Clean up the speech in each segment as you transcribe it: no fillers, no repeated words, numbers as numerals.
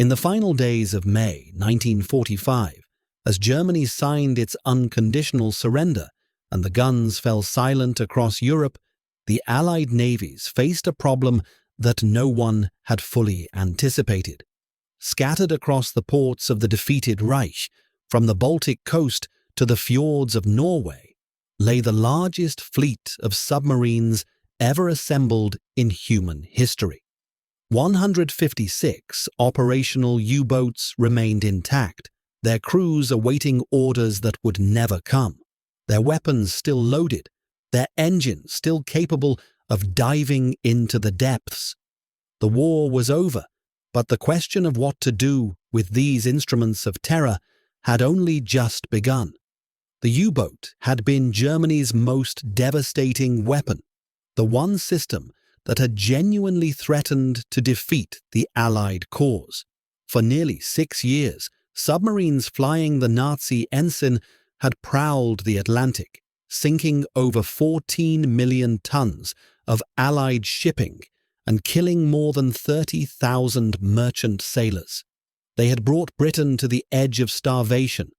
In the final days of May 1945, as Germany signed its unconditional surrender and the guns fell silent across Europe, the Allied navies faced a problem that no one had fully anticipated. Scattered across the ports of the defeated Reich, from the Baltic coast to the fjords of Norway, lay the largest fleet of submarines ever assembled in human history. 156 operational U-boats remained intact, their crews awaiting orders that would never come, their weapons still loaded, their engines still capable of diving into the depths. The war was over, but the question of what to do with these instruments of terror had only just begun. The U-boat had been Germany's most devastating weapon, the one system that had genuinely threatened to defeat the Allied cause. For nearly 6 years, submarines flying the Nazi ensign had prowled the Atlantic, sinking over 14 million tons of Allied shipping and killing more than 30,000 merchant sailors. They had brought Britain to the edge of starvation,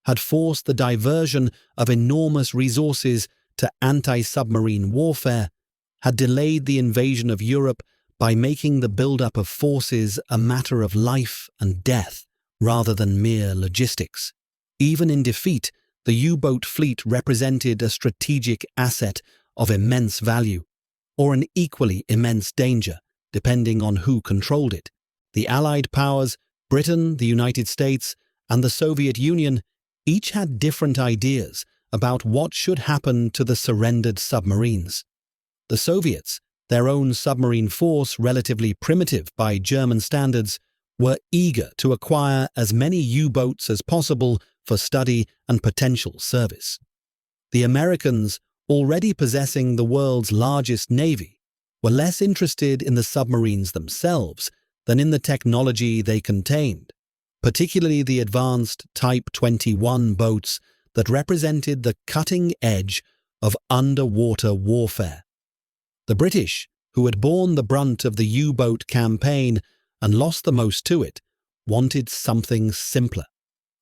had forced the diversion of enormous resources to anti-submarine warfare, had delayed the invasion of Europe by making the buildup of forces a matter of life and death rather than mere logistics. Even in defeat, the U-boat fleet represented a strategic asset of immense value, or an equally immense danger, depending on who controlled it. The Allied powers, Britain, the United States, and the Soviet Union, each had different ideas about what should happen to the surrendered submarines. The Soviets, their own submarine force relatively primitive by German standards, were eager to acquire as many U-boats as possible for study and potential service. The Americans, already possessing the world's largest navy, were less interested in the submarines themselves than in the technology they contained, particularly the advanced Type 21 boats that represented the cutting edge of underwater warfare. The British, who had borne the brunt of the U-boat campaign and lost the most to it, wanted something simpler.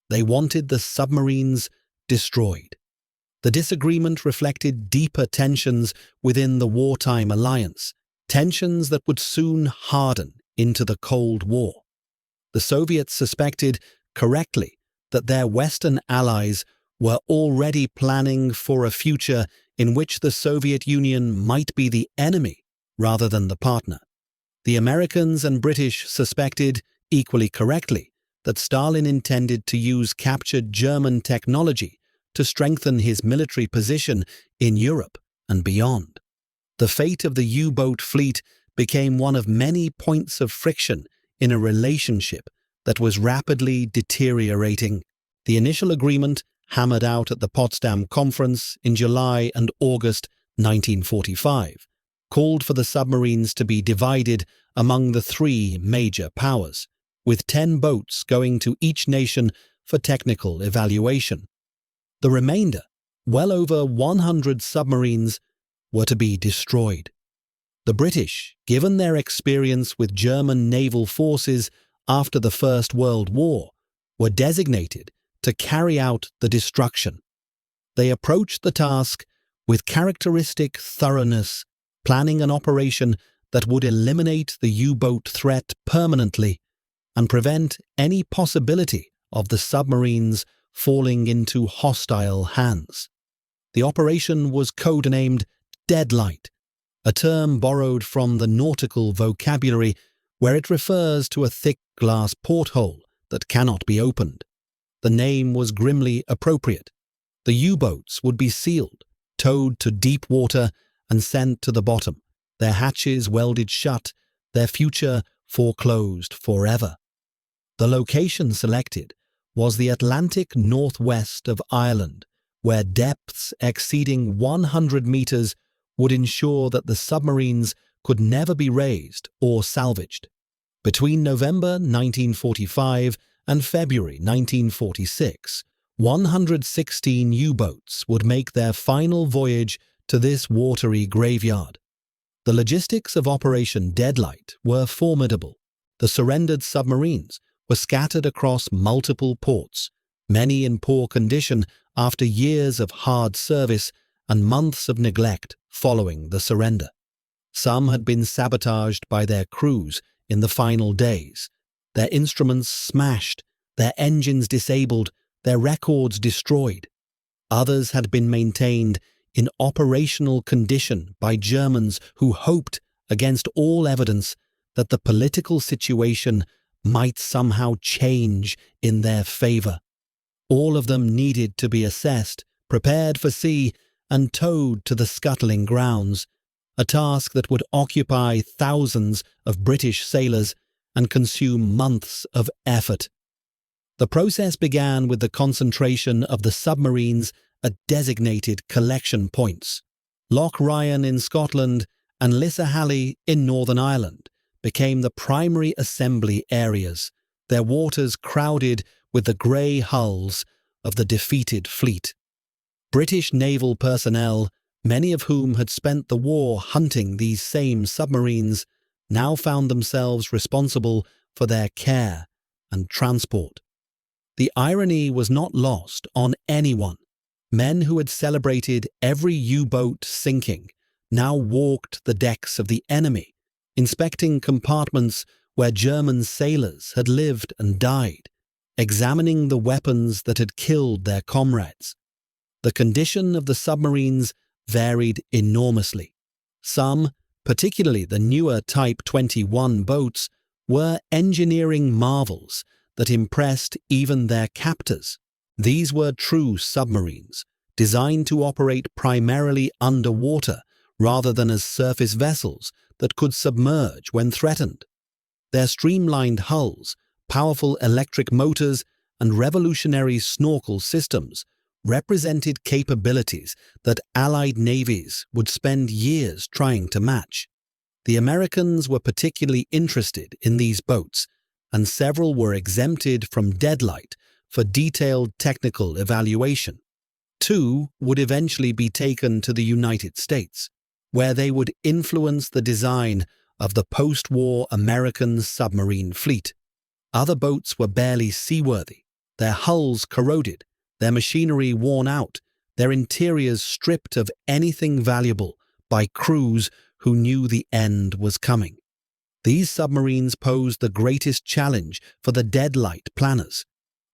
They wanted the submarines destroyed. The disagreement reflected deeper tensions within the wartime alliance, tensions that would soon harden into the Cold War. The Soviets suspected, correctly, that their Western allies were already planning for a future in which the Soviet Union might be the enemy rather than the partner. The Americans and British suspected, equally correctly, that Stalin intended to use captured German technology to strengthen his military position in Europe and beyond. The fate of the U-boat fleet became one of many points of friction in a relationship that was rapidly deteriorating. The initial agreement, hammered out at the Potsdam Conference in July and August 1945, called for the submarines to be divided among the 3 major powers, with 10 boats going to each nation for technical evaluation. The remainder, well over 100 submarines, were to be destroyed. The British, given their experience with German naval forces after the First World War, were designated to carry out the destruction. They approached the task with characteristic thoroughness, planning an operation that would eliminate the U-boat threat permanently and prevent any possibility of the submarines falling into hostile hands. The operation was codenamed Deadlight, a term borrowed from the nautical vocabulary where it refers to a thick glass porthole that cannot be opened. The name was grimly appropriate. The U-boats would be sealed, towed to deep water and sent to the bottom, their hatches welded shut, their future foreclosed forever. The location selected was the Atlantic northwest of Ireland, where depths exceeding 100 meters would ensure that the submarines could never be raised or salvaged. Between November 1945 and February 1946, 116 U-boats would make their final voyage to this watery graveyard. The logistics of Operation Deadlight were formidable. The surrendered submarines were scattered across multiple ports, many in poor condition after years of hard service and months of neglect following the surrender. Some had been sabotaged by their crews in the final days, their instruments smashed, their engines disabled, their records destroyed. Others had been maintained in operational condition by Germans who hoped, against all evidence, that the political situation might somehow change in their favor. All of them needed to be assessed, prepared for sea, and towed to the scuttling grounds, a task that would occupy thousands of British sailors and consume months of effort. The process began with the concentration of the submarines at designated collection points. Loch Ryan in Scotland and Lissahallie in Northern Ireland became the primary assembly areas, their waters crowded with the grey hulls of the defeated fleet. British naval personnel, many of whom had spent the war hunting these same submarines, now found themselves responsible for their care and transport. The irony was not lost on anyone. Men who had celebrated every U-boat sinking now walked the decks of the enemy, inspecting compartments where German sailors had lived and died, examining the weapons that had killed their comrades. The condition of the submarines varied enormously. Some, particularly the newer Type 21 boats, were engineering marvels that impressed even their captors. These were true submarines, designed to operate primarily underwater rather than as surface vessels that could submerge when threatened. Their streamlined hulls, powerful electric motors, and revolutionary snorkel systems represented capabilities that Allied navies would spend years trying to match. The Americans were particularly interested in these boats, and several were exempted from Deadlight for detailed technical evaluation. 2 would eventually be taken to the United States, where they would influence the design of the post-war American submarine fleet. Other boats were barely seaworthy, their hulls corroded, their machinery worn out, their interiors stripped of anything valuable by crews who knew the end was coming. These submarines posed the greatest challenge for the Deadlight planners.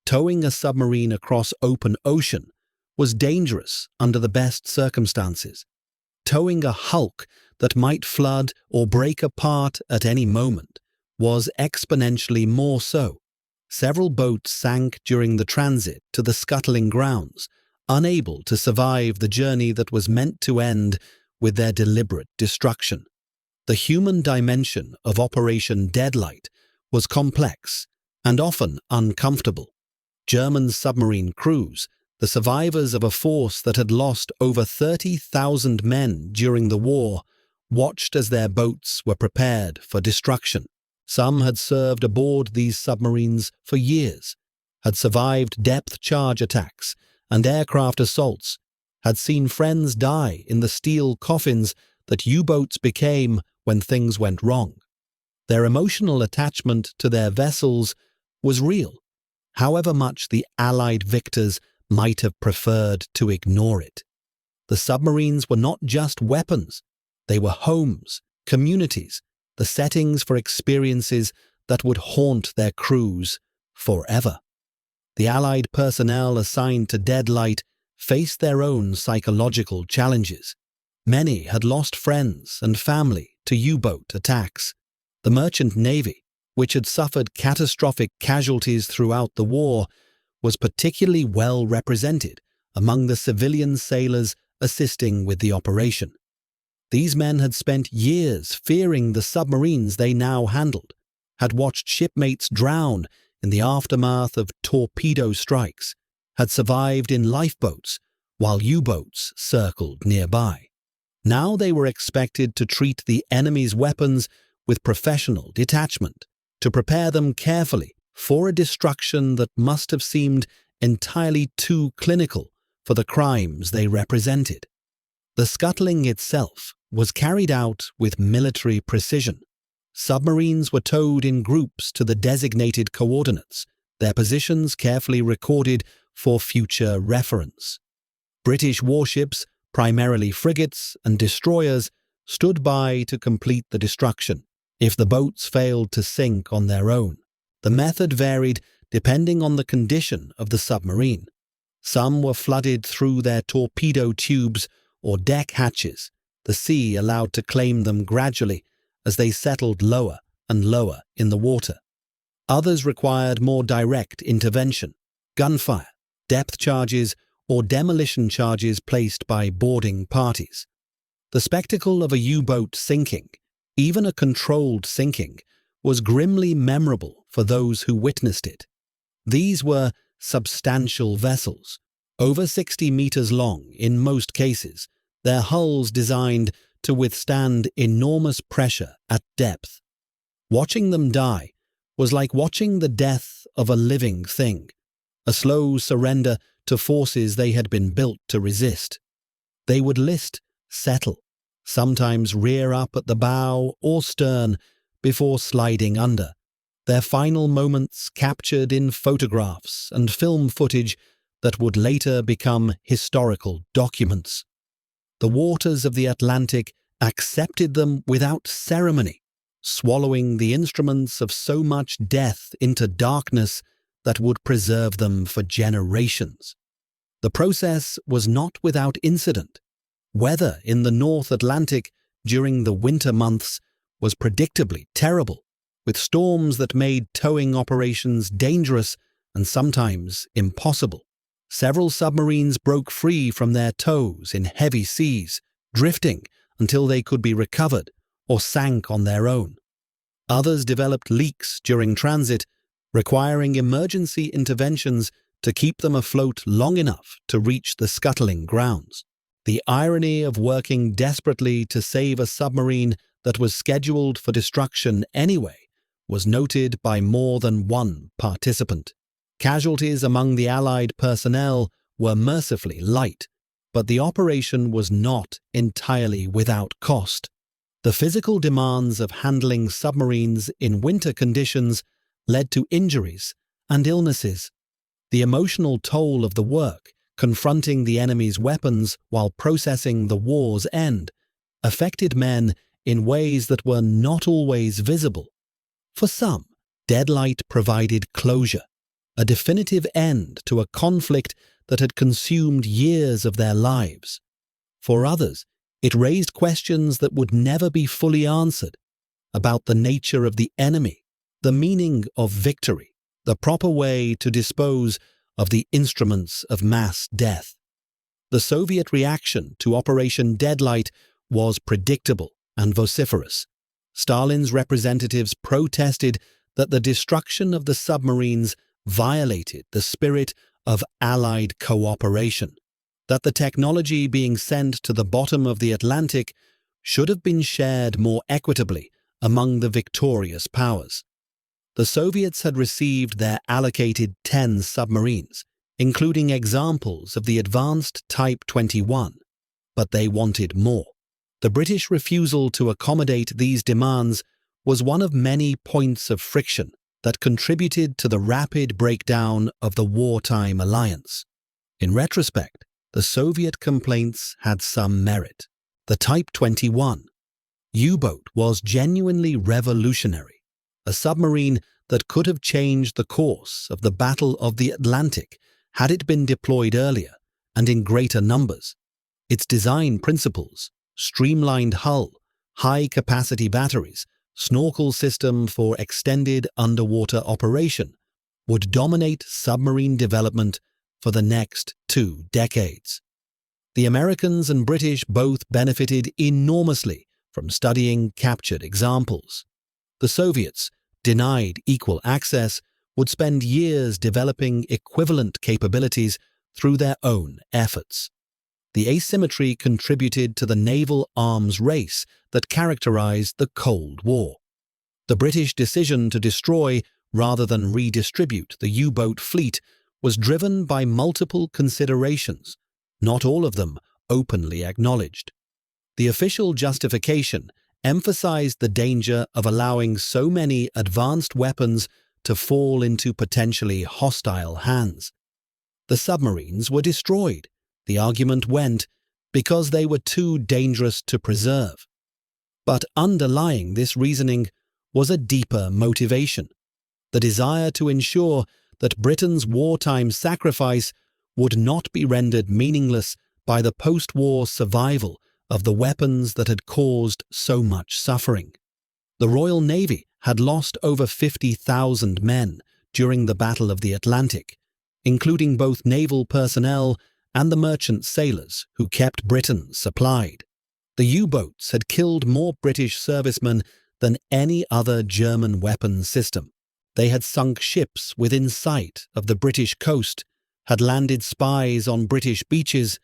Towing a submarine across open ocean was dangerous under the best circumstances. Towing a hulk that might flood or break apart at any moment was exponentially more so. Several boats sank during the transit to the scuttling grounds, unable to survive the journey that was meant to end with their deliberate destruction. The human dimension of Operation Deadlight was complex and often uncomfortable. German submarine crews, the survivors of a force that had lost over 30,000 men during the war, watched as their boats were prepared for destruction. Some had served aboard these submarines for years, had survived depth charge attacks and aircraft assaults, had seen friends die in the steel coffins that U-boats became when things went wrong. Their emotional attachment to their vessels was real, however much the Allied victors might have preferred to ignore it. The submarines were not just weapons, they were homes, communities, the settings for experiences that would haunt their crews forever. The Allied personnel assigned to Deadlight faced their own psychological challenges. Many had lost friends and family to U-boat attacks. The Merchant Navy, which had suffered catastrophic casualties throughout the war, was particularly well represented among the civilian sailors assisting with the operation. These men had spent years fearing the submarines they now handled, had watched shipmates drown in the aftermath of torpedo strikes, had survived in lifeboats while U-boats circled nearby. Now they were expected to treat the enemy's weapons with professional detachment, to prepare them carefully for a destruction that must have seemed entirely too clinical for the crimes they represented. The scuttling itself was carried out with military precision. Submarines were towed in groups to the designated coordinates, their positions carefully recorded for future reference. British warships, primarily frigates and destroyers, stood by to complete the destruction if the boats failed to sink on their own. The method varied depending on the condition of the submarine. Some were flooded through their torpedo tubes or deck hatches, the sea allowed to claim them gradually as they settled lower and lower in the water. Others required more direct intervention, gunfire, depth charges, or demolition charges placed by boarding parties. The spectacle of a U-boat sinking, even a controlled sinking, was grimly memorable for those who witnessed it. These were substantial vessels, over 60 meters long in most cases, their hulls designed to withstand enormous pressure at depth. Watching them die was like watching the death of a living thing, a slow surrender to forces they had been built to resist. They would list, settle, sometimes rear up at the bow or stern before sliding under, their final moments captured in photographs and film footage that would later become historical documents. The waters of the Atlantic accepted them without ceremony, swallowing the instruments of so much death into darkness that would preserve them for generations. The process was not without incident. Weather in the North Atlantic during the winter months was predictably terrible, with storms that made towing operations dangerous and sometimes impossible. Several submarines broke free from their tows in heavy seas, drifting until they could be recovered or sank on their own. Others developed leaks during transit, requiring emergency interventions to keep them afloat long enough to reach the scuttling grounds. The irony of working desperately to save a submarine that was scheduled for destruction anyway was noted by more than one participant. Casualties among the Allied personnel were mercifully light, but the operation was not entirely without cost. The physical demands of handling submarines in winter conditions led to injuries and illnesses. The emotional toll of the work, confronting the enemy's weapons while processing the war's end, affected men in ways that were not always visible. For some, Deadlight provided closure, a definitive end to a conflict that had consumed years of their lives. For others, it raised questions that would never be fully answered about the nature of the enemy, the meaning of victory, the proper way to dispose of the instruments of mass death. The Soviet reaction to Operation Deadlight was predictable and vociferous. Stalin's representatives protested that the destruction of the submarines violated the spirit of Allied cooperation, that the technology being sent to the bottom of the Atlantic should have been shared more equitably among the victorious powers. The Soviets had received their allocated 10 submarines, including examples of the advanced Type 21, but they wanted more. The British refusal to accommodate these demands was one of many points of friction that contributed to the rapid breakdown of the wartime alliance. In retrospect, the Soviet complaints had some merit. The Type 21 U-boat was genuinely revolutionary, a submarine that could have changed the course of the Battle of the Atlantic had it been deployed earlier and in greater numbers. Its design principles, streamlined hull, high-capacity batteries, snorkel system for extended underwater operation, would dominate submarine development for the next 2 decades. The Americans and British both benefited enormously from studying captured examples. The Soviets, denied equal access, would spend years developing equivalent capabilities through their own efforts. The asymmetry contributed to the naval arms race that characterized the Cold War. The British decision to destroy rather than redistribute the U-boat fleet was driven by multiple considerations, not all of them openly acknowledged. The official justification emphasized the danger of allowing so many advanced weapons to fall into potentially hostile hands. The submarines were destroyed, the argument went, because they were too dangerous to preserve. But underlying this reasoning was a deeper motivation: the desire to ensure that Britain's wartime sacrifice would not be rendered meaningless by the post-war survival of the weapons that had caused so much suffering. The Royal Navy had lost over 50,000 men during the Battle of the Atlantic, including both naval personnel and the merchant sailors who kept Britain supplied. The U-boats had killed more British servicemen than any other German weapon system. They had sunk ships within sight of the British coast, had landed spies on British beaches,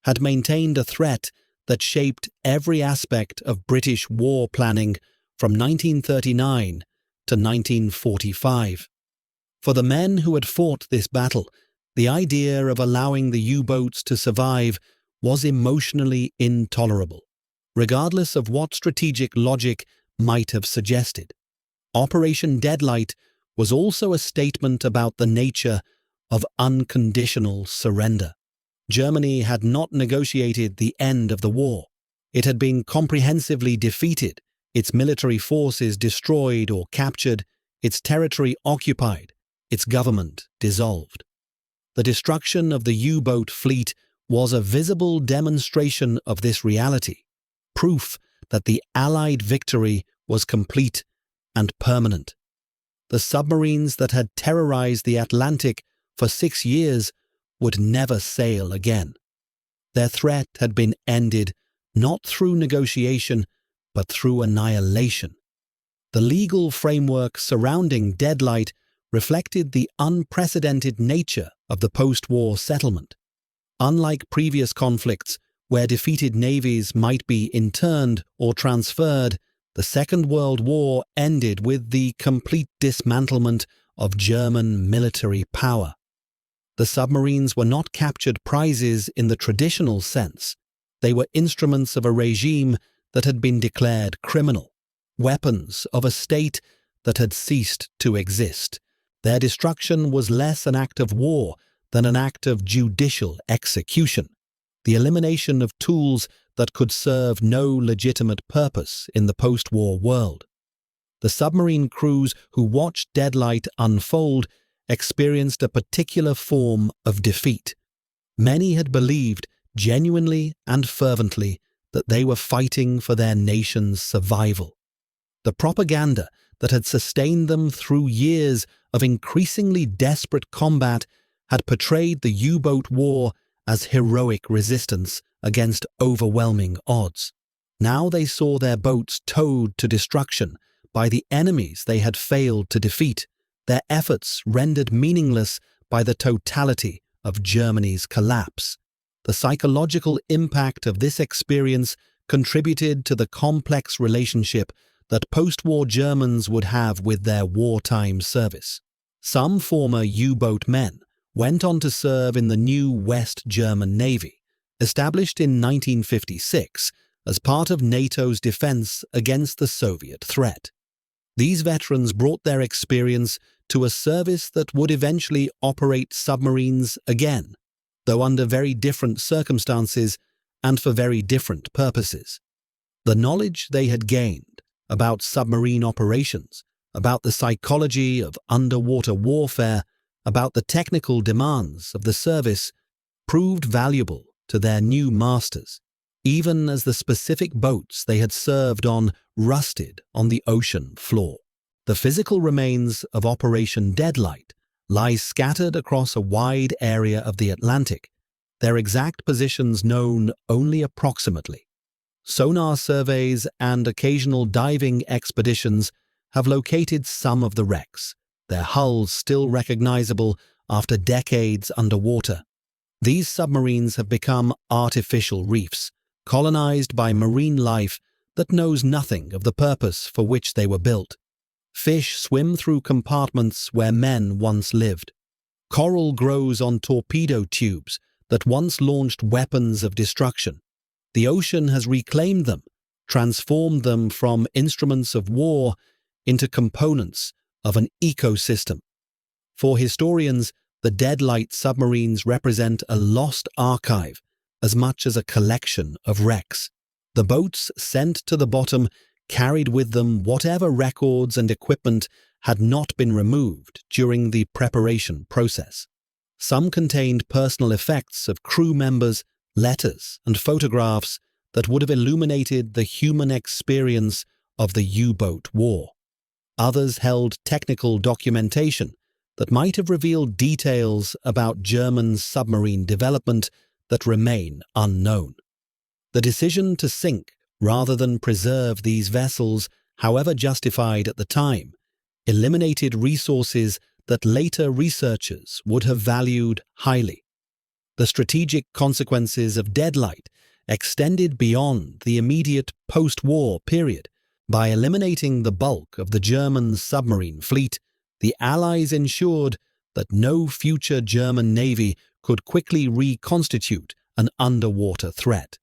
had maintained a threat that shaped every aspect of British war planning from 1939 to 1945. For the men who had fought this battle, the idea of allowing the U-boats to survive was emotionally intolerable, regardless of what strategic logic might have suggested. Operation Deadlight was also a statement about the nature of unconditional surrender. Germany had not negotiated the end of the war. It had been comprehensively defeated, its military forces destroyed or captured, its territory occupied, its government dissolved. The destruction of the U-boat fleet was a visible demonstration of this reality, proof that the Allied victory was complete and permanent. The submarines that had terrorized the Atlantic for 6 years would never sail again. Their threat had been ended not through negotiation, but through annihilation. The legal framework surrounding Deadlight reflected the unprecedented nature of the post-war settlement. Unlike previous conflicts, where defeated navies might be interned or transferred, the Second World War ended with the complete dismantlement of German military power. The submarines were not captured prizes in the traditional sense. They were instruments of a regime that had been declared criminal, weapons of a state that had ceased to exist. Their destruction was less an act of war than an act of judicial execution, the elimination of tools that could serve no legitimate purpose in the post-war world. The submarine crews who watched Deadlight unfold experienced a particular form of defeat. Many had believed, genuinely and fervently, that they were fighting for their nation's survival. The propaganda that had sustained them through years of increasingly desperate combat had portrayed the U-boat war as heroic resistance against overwhelming odds. Now they saw their boats towed to destruction by the enemies they had failed to defeat, their efforts rendered meaningless by the totality of Germany's collapse. The psychological impact of this experience contributed to the complex relationship that post-war Germans would have with their wartime service. Some former U-boat men went on to serve in the new West German Navy, established in 1956 as part of NATO's defense against the Soviet threat. These veterans brought their experience to a service that would eventually operate submarines again, though under very different circumstances and for very different purposes. The knowledge they had gained about submarine operations, about the psychology of underwater warfare, about the technical demands of the service, proved valuable to their new masters, even as the specific boats they had served on rusted on the ocean floor. The physical remains of Operation Deadlight lie scattered across a wide area of the Atlantic, their exact positions known only approximately. Sonar surveys and occasional diving expeditions have located some of the wrecks, their hulls still recognizable after decades underwater. These submarines have become artificial reefs, colonized by marine life that knows nothing of the purpose for which they were built. Fish swim through compartments where men once lived. Coral grows on torpedo tubes that once launched weapons of destruction. The ocean has reclaimed them, transformed them from instruments of war into components of an ecosystem. For historians, the Deadlight submarines represent a lost archive as much as a collection of wrecks. The boats sent to the bottom carried with them whatever records and equipment had not been removed during the preparation process. Some contained personal effects of crew members, letters, and photographs that would have illuminated the human experience of the U-boat war. Others held technical documentation that might have revealed details about German submarine development that remain unknown. The decision to sink rather than preserve these vessels, however justified at the time, eliminated resources that later researchers would have valued highly. The strategic consequences of Deadlight extended beyond the immediate post-war period. By eliminating the bulk of the German submarine fleet, the Allies ensured that no future German navy could quickly reconstitute an underwater threat.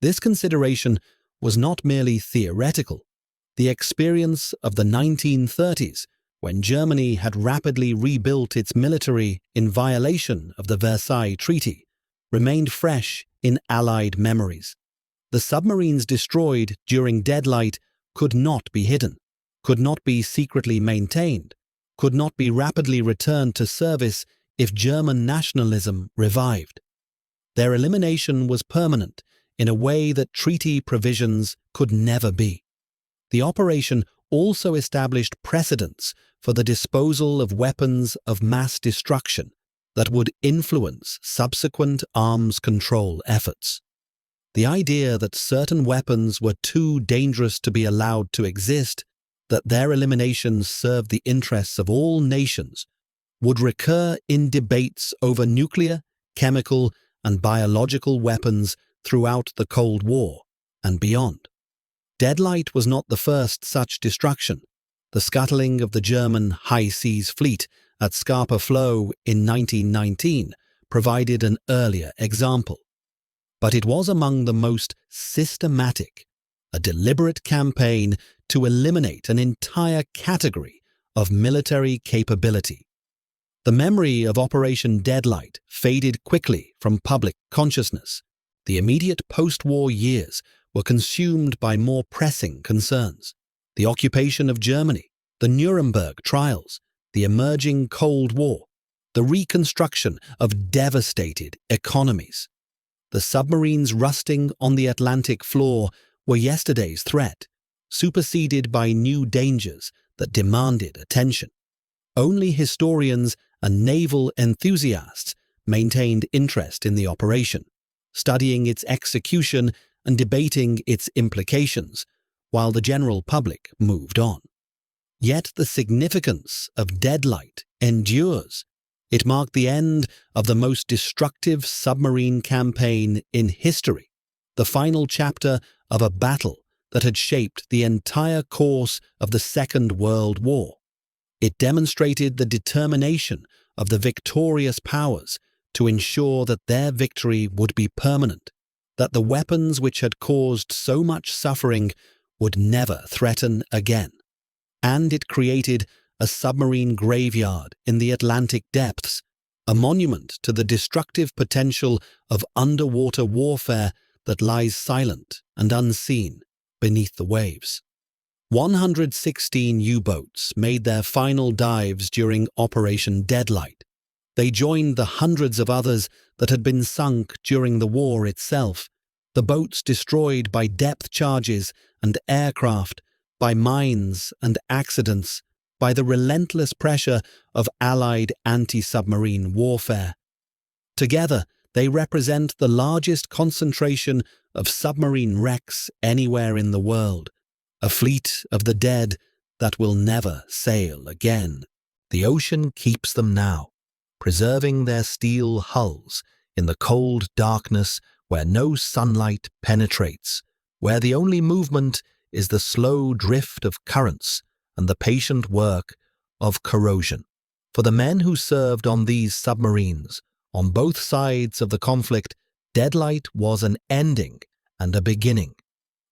This consideration was not merely theoretical. The experience of the 1930s, when Germany had rapidly rebuilt its military in violation of the Versailles Treaty, remained fresh in Allied memories. The submarines destroyed during Deadlight could not be hidden, could not be secretly maintained, could not be rapidly returned to service if German nationalism revived. Their elimination was permanent in a way that treaty provisions could never be. The operation also established precedents for the disposal of weapons of mass destruction that would influence subsequent arms control efforts. The idea that certain weapons were too dangerous to be allowed to exist, that their elimination served the interests of all nations, would recur in debates over nuclear, chemical, and biological weapons throughout the Cold War and beyond. Deadlight was not the first such destruction. The scuttling of the German high seas fleet at Scapa Flow in 1919 provided an earlier example. But it was among the most systematic, a deliberate campaign to eliminate an entire category of military capability. The memory of Operation Deadlight faded quickly from public consciousness. The immediate post-war years were consumed by more pressing concerns: the occupation of Germany, the Nuremberg trials, the emerging Cold War, the reconstruction of devastated economies. The submarines rusting on the Atlantic floor were yesterday's threat, superseded by new dangers that demanded attention. Only historians and naval enthusiasts maintained interest in the operation, studying its execution and debating its implications, while the general public moved on. Yet the significance of Deadlight endures. It marked the end of the most destructive submarine campaign in history, the final chapter of a battle that had shaped the entire course of the Second World War. It demonstrated the determination of the victorious powers to ensure that their victory would be permanent, that the weapons which had caused so much suffering would never threaten again. And it created a submarine graveyard in the Atlantic depths, a monument to the destructive potential of underwater warfare that lies silent and unseen beneath the waves. 116 U-boats made their final dives during Operation Deadlight. They joined the hundreds of others that had been sunk during the war itself, the boats destroyed by depth charges and aircraft, by mines and accidents, by the relentless pressure of Allied anti-submarine warfare. Together, they represent the largest concentration of submarine wrecks anywhere in the world, a fleet of the dead that will never sail again. The ocean keeps them now, preserving their steel hulls in the cold darkness where no sunlight penetrates, where the only movement is the slow drift of currents and the patient work of corrosion. For the men who served on these submarines, on both sides of the conflict, Deadlight was an ending and a beginning.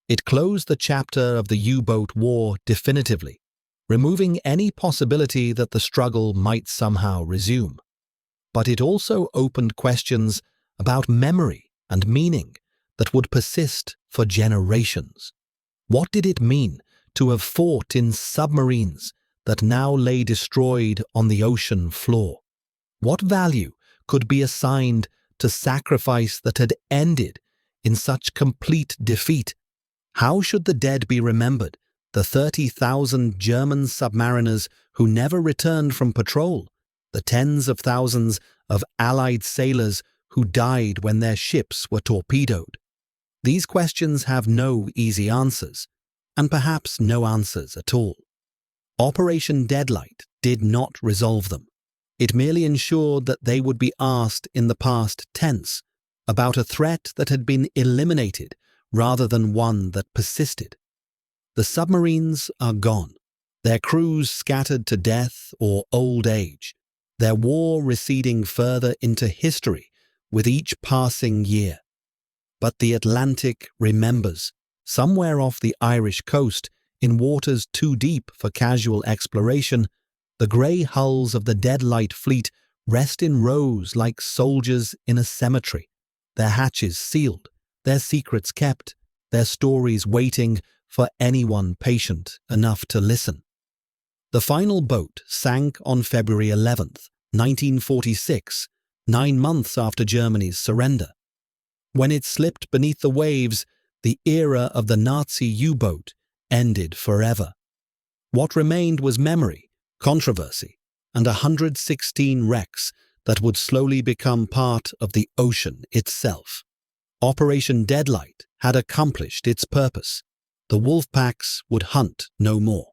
It closed the chapter of the U-boat war definitively, removing any possibility that the struggle might somehow resume. But it also opened questions about memory and meaning that would persist for generations. What did it mean to have fought in submarines that now lay destroyed on the ocean floor? What value could be assigned to sacrifice that had ended in such complete defeat? How should the dead be remembered, the 30,000 German submariners who never returned from patrol, the tens of thousands of Allied sailors who died when their ships were torpedoed? These questions have no easy answers, and perhaps no answers at all. Operation Deadlight did not resolve them. It merely ensured that they would be asked in the past tense about a threat that had been eliminated rather than one that persisted. The submarines are gone, their crews scattered to death or old age, their war receding further into history with each passing year. But the Atlantic remembers, somewhere off the Irish coast, in waters too deep for casual exploration, the grey hulls of the Deadlight fleet rest in rows like soldiers in a cemetery, their hatches sealed, their secrets kept, their stories waiting for anyone patient enough to listen. The final boat sank on February 11th, 1946, 9 months after Germany's surrender. When it slipped beneath the waves, the era of the Nazi U-boat ended forever. What remained was memory, controversy, and 116 wrecks that would slowly become part of the ocean itself. Operation Deadlight had accomplished its purpose. The wolf packs would hunt no more.